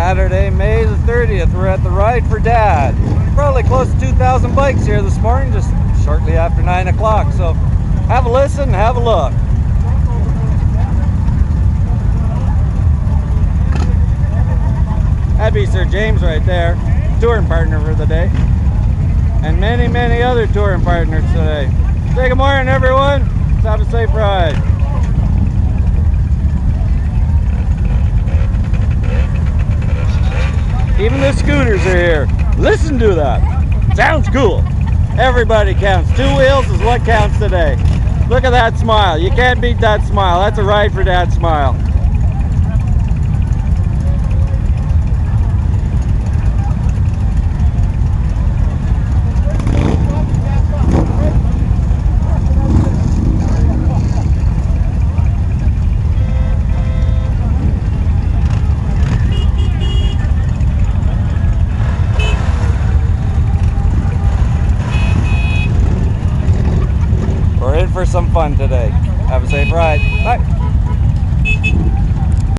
Saturday, May the 30th. We're at the Ride for Dad. Probably close to 2,000 bikes here this morning, just shortly after 9 o'clock. So have a listen, have a look. That'd be Sir James right there, touring partner for the day. And many, many other touring partners today. Say good morning, everyone. Let's have a safe ride. Even the scooters are here. Listen to that. Sounds cool. Everybody counts. 2 wheels is what counts today. Look at that smile. You can't beat that smile. That's a Ride for Dad smile. For some fun today. Have a safe ride. Bye.